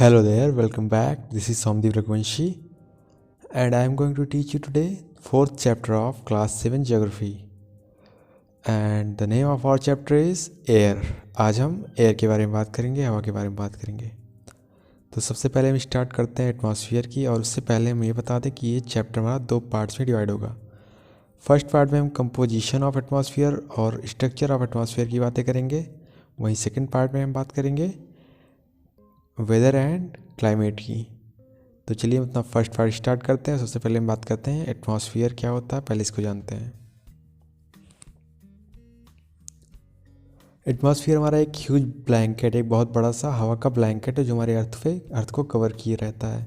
Hello there, welcome back. This is Somdeep Raghuvanshi and I am going to teach you today fourth chapter of class 7 geography. And the name of our chapter is air. आज हम air के बारे में बात करेंगे, हवा के बारे में बात करेंगे। तो सबसे पहले हम स्टार्ट करते हैं एटमॉस्फेयर की, और उससे पहले हम ये बता दें कि ये चैप्टर हमारा दो पार्ट्स में डिवाइड होगा। फर्स्ट पार्ट में हम कंपोजिशन ऑफ एटमॉस्फेयर और स्ट्रक्चर ऑफ एटमॉस्फेयर की बातें करेंगे। वहीं सेकेंड पार्ट में हम बात करेंगे वेदर एंड क्लाइमेट की। तो चलिए हम अपना फर्स्ट पार्ट स्टार्ट करते हैं। सबसे पहले हम बात करते हैं एटमॉस्फेयर क्या होता है, पहले इसको जानते हैं। एटमॉस्फेयर हमारा एक ह्यूज ब्लैंकेट, एक बहुत बड़ा सा हवा का ब्लैंकेट है जो हमारे अर्थ को कवर किए रहता है।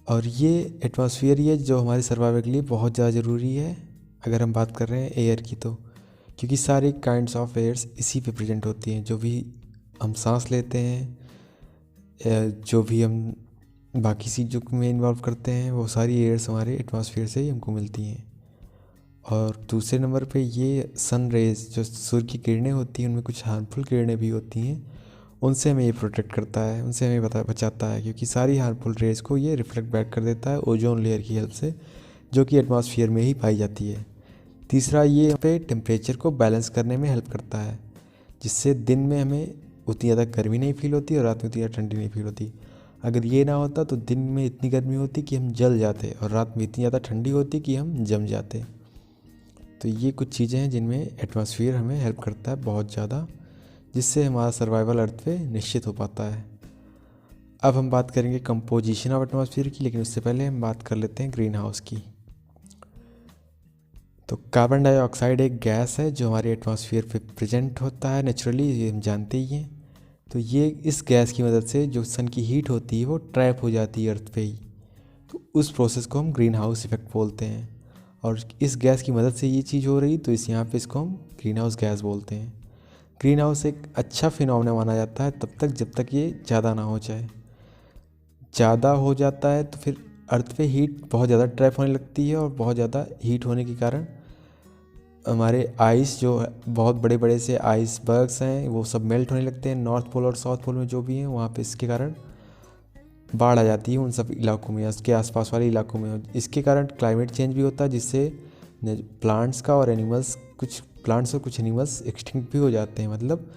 और ये एटमॉस्फेयर ही है जो हमारे सर्वाइवल के लिए बहुत ज़्यादा ज़रूरी है। अगर हम बात कर रहे हैं एयर की, तो क्योंकि सारी काइंड्स ऑफ एयर्स इसी पे प्रेजेंट होती हैं। जो भी हम सांस लेते हैं, जो भी हम बाकी चीज़ों में इन्वॉल्व करते हैं, वो सारी एयर्स हमारे एटमॉस्फेयर से ही हमको मिलती हैं। और दूसरे नंबर पे ये सन रेज, जो सूर्य की किरणें होती हैं, उनमें कुछ हार्मफुल किरणें भी होती हैं, उनसे हमें ये प्रोटेक्ट करता है, उनसे हमें बचाता है। क्योंकि सारी हार्मफुल रेज को ये रिफ्लेक्ट बैक कर देता है ओजोन लेयर की हेल्प से, जो कि एटमॉस्फेयर में ही पाई जाती है। तीसरा, ये पे टेम्परेचर को बैलेंस करने में हेल्प करता है, जिससे दिन में हमें उतनी ज़्यादा गर्मी नहीं फील होती और रात में उतनी ज़्यादा ठंडी नहीं फील होती। अगर ये ना होता तो दिन में इतनी गर्मी होती कि हम जल जाते, और रात में इतनी ज़्यादा ठंडी होती कि हम जम जाते। तो ये कुछ चीज़ें हैं जिनमें एटमॉस्फेयर हमें हेल्प करता है बहुत ज़्यादा, जिससे हमारा सर्वाइवल अर्थ पे निश्चित हो पाता है। अब हम बात करेंगे कंपोजिशन ऑफ एटमॉस्फेयर की, लेकिन उससे पहले हम बात कर लेते हैं ग्रीन हाउस की। तो कार्बन डाइऑक्साइड एक गैस है जो हमारे एटमॉस्फेयर पे प्रेजेंट होता है नेचुरली, ये हम जानते ही हैं। तो ये इस गैस की मदद से जो सन की हीट होती है वो ट्रैप हो जाती है अर्थ पे ही। तो उस प्रोसेस को हम ग्रीन हाउस इफेक्ट बोलते हैं। और इस गैस की मदद से ये चीज़ हो रही, तो इस यहाँ पे इसको हम ग्रीन हाउस गैस बोलते हैं। ग्रीन हाउस एक अच्छा फिनोमेना माना जाता है तब तक जब तक ये ज़्यादा ना हो जाए। ज़्यादा हो जाता है तो फिर अर्थ पे हीट बहुत ज़्यादा ट्रैप होने लगती है, और बहुत ज़्यादा हीट होने के कारण हमारे आइस, जो बहुत बड़े बड़े से आइसबर्ग्स हैं, वो सब मेल्ट होने लगते हैं। नॉर्थ पोल और साउथ पोल में जो भी हैं वहाँ पे इसके कारण बाढ़ आ जाती है उन सब इलाकों में, उसके आसपास वाले इलाकों में। इसके कारण क्लाइमेट चेंज भी होता है, जिससे प्लांट्स का और एनिमल्स, कुछ प्लांट्स और कुछ एनिमल्स एक्सटिंक्ट भी हो जाते हैं, मतलब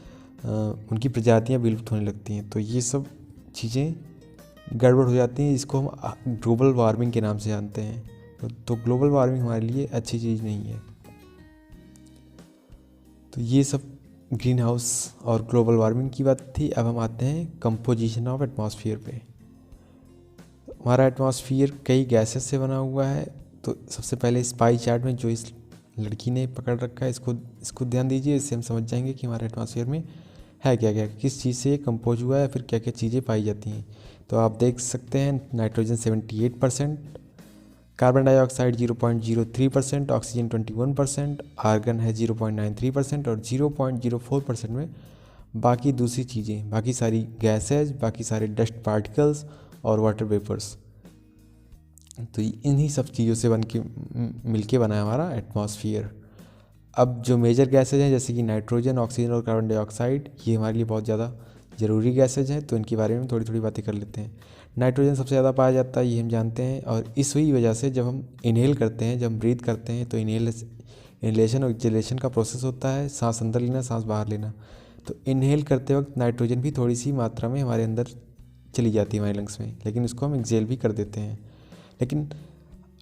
उनकी प्रजातियाँ विलुप्त होने लगती हैं। तो ये सब चीज़ें गड़बड़ हो जाती हैं, इसको हम ग्लोबल वार्मिंग के नाम से जानते हैं। तो ग्लोबल वार्मिंग हमारे लिए अच्छी चीज़ नहीं है। तो ये सब ग्रीन हाउस और ग्लोबल वार्मिंग की बात थी। अब हम आते हैं कंपोजिशन ऑफ एटमॉस्फेयर पे। हमारा एटमॉस्फेयर कई गैसेस से बना हुआ है। तो सबसे पहले इस पाई चार्ट में जो इस लड़की ने पकड़ रखा है, इसको ध्यान दीजिए, इससे हम समझ जाएंगे कि हमारे एटमॉस्फेयर में है क्या क्या, किस चीज़ से ये कंपोज हुआ है, फिर क्या क्या चीज़ें पाई जाती हैं। तो आप देख सकते हैं nitrogen 78%, carbon dioxide 0.03%, oxygen 21%, argon है 0.93%, और 0.04% में बाकी दूसरी चीज़ें, बाकी सारी गैसेज, बाकी सारे डस्ट पार्टिकल्स और वाटर वेपर्स। तो इन्हीं सब चीज़ों से मिलके बना है हमारा एटमॉस्फेयर। अब जो मेजर गैसेज हैं, जैसे कि नाइट्रोजन, ऑक्सीजन और कार्बन डाइऑक्साइड, ये हमारे लिए बहुत ज़्यादा ज़रूरी गैसेज हैं, तो इनके बारे में थोड़ी थोड़ी बातें कर लेते हैं। नाइट्रोजन सबसे ज़्यादा पाया जाता है, ये हम जानते हैं। और इस हुई वजह से जब हम इनहेल करते हैं, जब हम ब्रीथ करते हैं, तो इनहेलेशन और एक्सहेलेशन का प्रोसेस होता है, सांस अंदर लेना, सांस बाहर लेना। तो इनहेल करते वक्त नाइट्रोजन भी थोड़ी सी मात्रा में हमारे अंदर चली जाती है हमारे लंग्स में, लेकिन उसको हम एक्सहेल भी कर देते हैं। लेकिन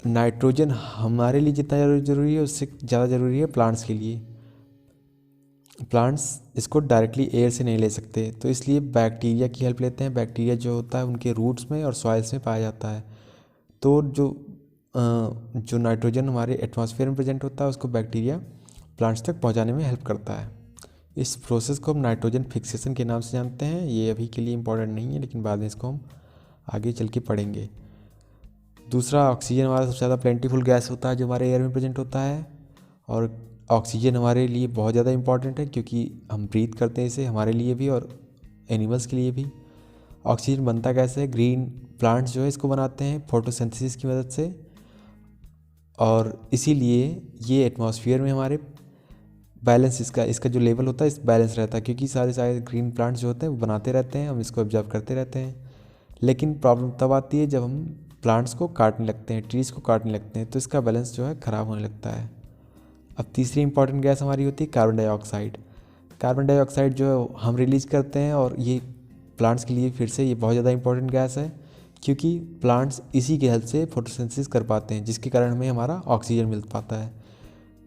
नाइट्रोजन हमारे लिए जितना ज़रूरी है, उससे ज़्यादा ज़रूरी है प्लांट्स के लिए। प्लांट्स इसको डायरेक्टली एयर से नहीं ले सकते, तो इसलिए बैक्टीरिया की हेल्प लेते हैं। बैक्टीरिया जो होता है उनके रूट्स में और सॉइल्स में पाया जाता है। तो जो नाइट्रोजन हमारे एटमॉस्फेयर में प्रेजेंट होता है, उसको बैक्टीरिया प्लांट्स तक पहुंचाने में हेल्प करता है। इस प्रोसेस को हम नाइट्रोजन फिक्सेशन के नाम से जानते हैं। ये अभी के लिए इम्पोर्टेंट नहीं है, लेकिन बाद में इसको हम आगे चल के पढ़ेंगे। दूसरा, ऑक्सीजन हमारा सबसे ज़्यादा प्लेंटीफुल गैस होता है जो हमारे एयर में प्रेजेंट होता है। और ऑक्सीजन हमारे लिए बहुत ज़्यादा इंपॉर्टेंट है, क्योंकि हम ब्रीथ करते हैं इसे, हमारे लिए भी और एनिमल्स के लिए भी। ऑक्सीजन बनता कैसे है? ग्रीन प्लांट्स जो है इसको बनाते हैं फोटोसिंथेसिस की मदद से, और इसीलिए ये एटमॉस्फेयर में हमारे बैलेंस इसका जो लेवल होता है इस बैलेंस रहता है, क्योंकि सारे ग्रीन प्लांट्स जो होते हैं वो बनाते रहते हैं, हम इसको ऑब्जर्व करते रहते हैं। लेकिन प्रॉब्लम तब आती है जब हम प्लांट्स को काटने लगते हैं, ट्रीज़ को काटने लगते हैं, तो इसका बैलेंस जो है ख़राब होने लगता है। अब तीसरी इंपॉर्टेंट गैस हमारी होती है कार्बन डाइऑक्साइड। कार्बन डाइऑक्साइड जो है हम रिलीज़ करते हैं, और ये प्लांट्स के लिए फिर से ये बहुत ज़्यादा इंपॉर्टेंट गैस है, क्योंकि प्लांट्स इसी की हेल्प से फोटोसिंथेसिस कर पाते हैं, जिसके कारण हमें हमारा ऑक्सीजन मिल पाता है।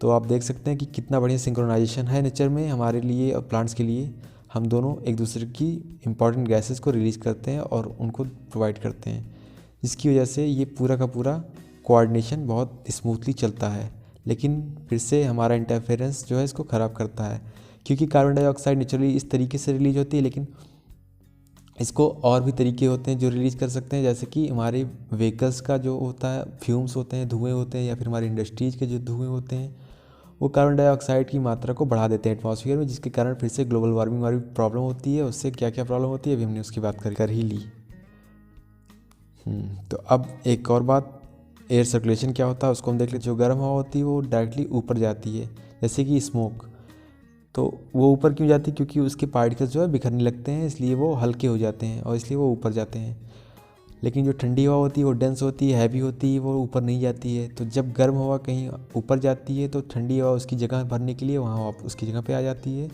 तो आप देख सकते हैं कि कितना बढ़िया सिंक्रोनाइजेशन है नेचर में हमारे लिए और प्लांट्स के लिए। हम दोनों एक दूसरे की इंपॉर्टेंट गैसेस को रिलीज़ करते हैं और उनको प्रोवाइड करते हैं, जिसकी वजह से ये पूरा का पूरा कोऑर्डिनेशन बहुत स्मूथली चलता है। लेकिन फिर से हमारा इंटरफेरेंस जो है इसको ख़राब करता है, क्योंकि कार्बन डाइऑक्साइड नेचुरली इस तरीके से रिलीज होती है, लेकिन इसको और भी तरीके होते हैं जो रिलीज़ कर सकते हैं, जैसे कि हमारे व्हीकल्स का जो होता है फ्यूम्स होते हैं, धुएँ होते हैं, या फिर हमारी इंडस्ट्रीज़ के जो धुएँ होते हैं वो कार्बन डाइऑक्साइड की मात्रा को बढ़ा देते हैं एटमॉस्फेयर में, जिसके कारण फिर से ग्लोबल वार्मिंग वाली प्रॉब्लम होती है। उससे क्या क्या प्रॉब्लम होती है अभी हमने उसकी बात कर ही ली। तो अब एक और बात, एयर सर्कुलेशन क्या होता है उसको हम देख लेते। जो गर्म हवा होती है वो डायरेक्टली ऊपर जाती है, जैसे कि स्मोक। तो वो ऊपर क्यों जाती है? क्योंकि उसके पार्टिकल्स जो है बिखरने लगते हैं, इसलिए वो हल्के हो जाते हैं और इसलिए वो ऊपर जाते हैं। लेकिन जो ठंडी हवा होती है वो डेंस होती है, हैवी होती है, वो ऊपर नहीं जाती है। तो जब गर्म हवा कहीं ऊपर जाती है तो ठंडी हवा उसकी जगह भरने के लिए वहाँ उसकी जगह पे आ जाती है।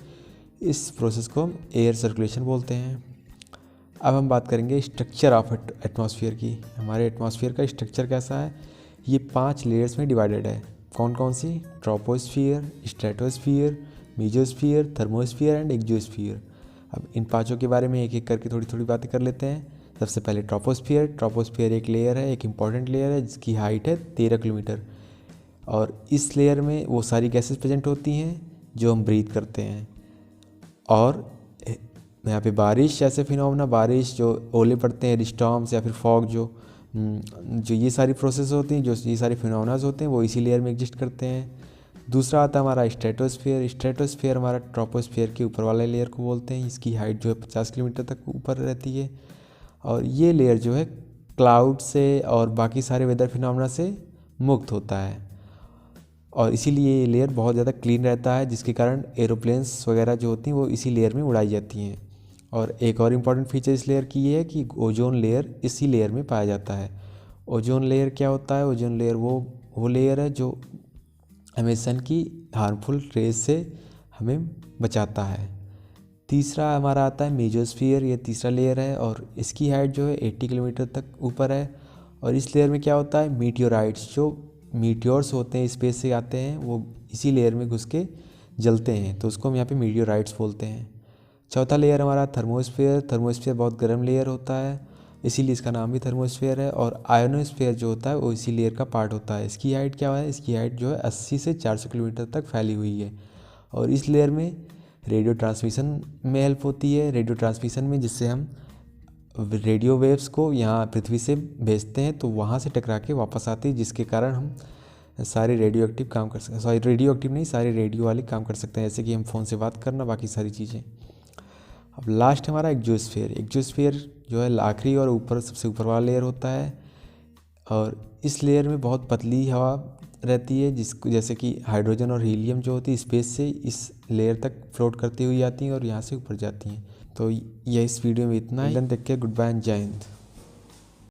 इस प्रोसेस को हम एयर सर्कुलेशन बोलते हैं। अब हम बात करेंगे स्ट्रक्चर ऑफ एटमॉस्फेयर की। हमारे एटमॉस्फेयर का स्ट्रक्चर कैसा है? ये 5 लेयर्स में डिवाइडेड है। कौन कौन सी? Troposphere, stratosphere, mesosphere, thermosphere and exosphere. अब इन पांचों के बारे में एक एक करके थोड़ी थोड़ी बातें कर लेते हैं। सबसे पहले ट्रोपोस्फियर। ट्रोपोस्फियर एक लेयर है, एक इम्पॉर्टेंट लेयर है, जिसकी हाइट है 13 किलोमीटर। और इस लेयर में वो सारी गैसेस प्रेजेंट होती हैं जो हम ब्रीथ करते हैं। और यहाँ पे बारिश जैसे फिनोमेना, बारिश जो ओले पड़ते हैं, स्टॉर्म्स या फिर फॉग, जो ये सारी प्रोसेस होती हैं, जो ये सारे फिनोमेनाज होते हैं वो इसी लेयर में एग्जिस्ट करते हैं। दूसरा आता है हमारा स्ट्रेटोस्फियर। स्ट्रेटोस्फियर हमारा ट्रोपोस्फियर के ऊपर वाले लेयर को बोलते हैं। इसकी हाइट जो है 50 किलोमीटर तक ऊपर रहती है। और ये लेयर जो है क्लाउड से और बाकी सारे वेदर फिनोमेना से मुक्त होता है, और इसीलिए ये लेयर बहुत ज़्यादा क्लीन रहता है, जिसके कारण एरोप्लेन्स वगैरह जो होती हैं वो इसी लेयर में उड़ाई जाती हैं। और एक और इम्पॉर्टेंट फीचर इस लेयर की ये है कि ओजोन लेयर इसी लेयर में पाया जाता है। ओजोन लेयर क्या होता है? ओजोन लेयर वो लेयर है जो हमें सन की हार्मफुल रेज से हमें बचाता है। तीसरा हमारा आता है मेसोस्फियर। ये तीसरा लेयर है और इसकी हाइट जो है 80 किलोमीटर तक ऊपर है। और इस लेयर में क्या होता है? मीटियोराइट्स, जो मीटियोर्स होते हैं स्पेस से आते हैं, वो इसी लेयर में घुस के जलते हैं, तो उसको हम यहाँ पे मीटियोराइट्स बोलते हैं। चौथा लेयर हमारा थर्मोस्फियर। थर्मोस्फियर बहुत गर्म लेयर होता है, इसीलिए इसका नाम भी थर्मोस्फियर है। और आयोनोस्फियर जो होता है वो इसी लेयर का पार्ट होता है। इसकी हाइट क्या है? इसकी हाइट जो है 80 से 400 किलोमीटर तक फैली हुई है। और इस लेयर में रेडियो ट्रांसमिशन में हेल्प होती है। रेडियो ट्रांसमिशन में जिससे हम रेडियो वेव्स को यहाँ पृथ्वी से भेजते हैं, तो वहाँ से टकरा के वापस आती है, जिसके कारण हम सारे रेडियो एक्टिव काम कर सकते हैं। रेडियो एक्टिव नहीं, सारे रेडियो वाले काम कर सकते हैं, जैसे कि हम फ़ोन से बात करना, बाकी सारी चीज़ें। अब लास्ट हमारा एक्सोस्फियर। एक्सोस्फियर जो है आखिरी और ऊपर सबसे ऊपर वाला लेयर होता है, और इस लेयर में बहुत पतली हवा रहती है, जिसको जैसे कि हाइड्रोजन और हीलियम जो होती है स्पेस से इस लेयर तक फ्लोट करती हुई आती हैं और यहाँ से ऊपर जाती हैं। तो यह इस वीडियो में इतना ही। देख के गुड बाय एंड जय हिंद।